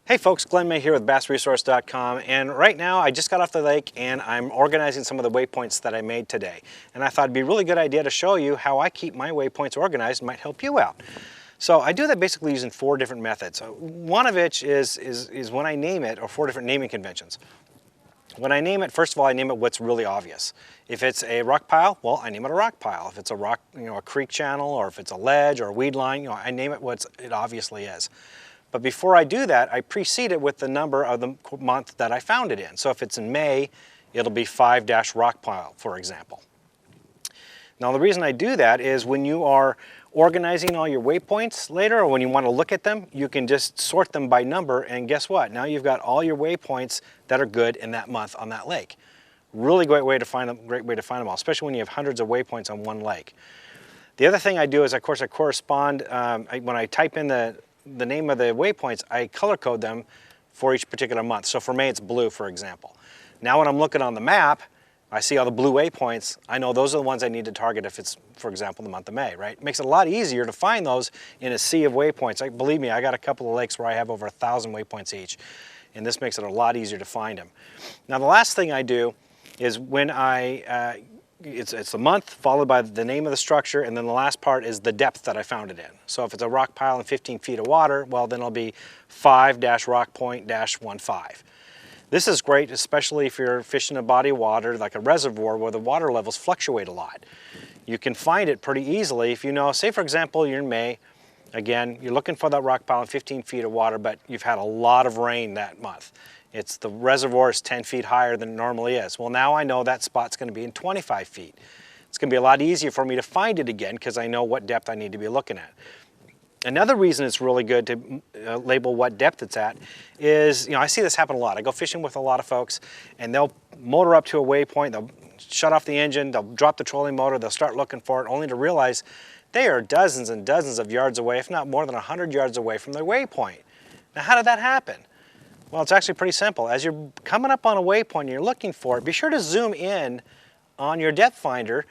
Hey folks, Glenn May here with BassResource.com, and right now I just got off the lake and I'm organizing some of the waypoints that I made today. And I thought it'd be a really good idea to show you how I keep my waypoints organized. It might help you out. So I do that basically using 4 different methods. One of which is when I name it, or 4 different naming conventions. When I name it, first of all, I name it what's really obvious. If it's a rock pile, well, I name it a rock pile. If it's a rock, a creek channel, or if it's a ledge or a weed line, I name it what it obviously is. But before I do that, I precede it with the number of the month that I found it in. So if it's in May, it'll be 5-rock pile, for example. Now the reason I do that is when you are organizing all your waypoints later, or when you want to look at them, you can just sort them by number, and guess what? Now you've got all your waypoints that are good in that month on that lake. Really great way to find them all, especially when you have hundreds of waypoints on one lake. The other thing I do is, of course, I correspond, when I type in the name of the waypoints, I color code them for each particular month. So for May, it's blue, for example. Now when I'm looking on the map, I see all the blue waypoints. I know those are the ones I need to target if it's, for example, the month of May, right? It makes it a lot easier to find those in a sea of waypoints. Believe me, I got a couple of lakes where I have over 1,000 waypoints each, and this makes it a lot easier to find them. Now the last thing I do is when it's the month followed by the name of the structure, and then the last part is the depth that I found it in. So if it's a rock pile and 15 feet of water, well then it'll be 5-rock-point-15. This is great, especially if you're fishing a body of water like a reservoir where the water levels fluctuate a lot. You can find it pretty easily if you know, say for example you're in May, again you're looking for that rock pile and 15 feet of water, but you've had a lot of rain that month. The reservoir is 10 feet higher than it normally is. Well, now I know that spot's going to be in 25 feet. It's going to be a lot easier for me to find it again because I know what depth I need to be looking at. Another reason it's really good to label what depth it's at is, I see this happen a lot. I go fishing with a lot of folks and they'll motor up to a waypoint, they'll shut off the engine, they'll drop the trolling motor, they'll start looking for it only to realize they are dozens and dozens of yards away, if not more than 100 yards away from their waypoint. Now, how did that happen? Well, it's actually pretty simple. As you're coming up on a waypoint and you're looking for it, be sure to zoom in on your depth finder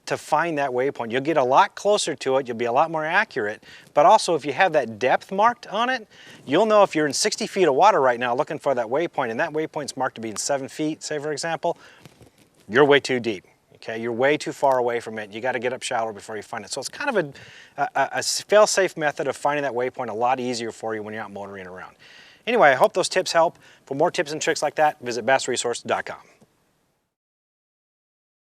to find that waypoint. You'll get a lot closer to it, you'll be a lot more accurate, but also if you have that depth marked on it, you'll know if you're in 60 feet of water right now looking for that waypoint, and that waypoint's marked to be in 7 feet, say for example, you're way too deep. Okay, you're way too far away from it. You got to get up shallower before you find it. So it's kind of a fail-safe method of finding that waypoint a lot easier for you when you're out motoring around. Anyway, I hope those tips help. For more tips and tricks like that, visit BassResource.com.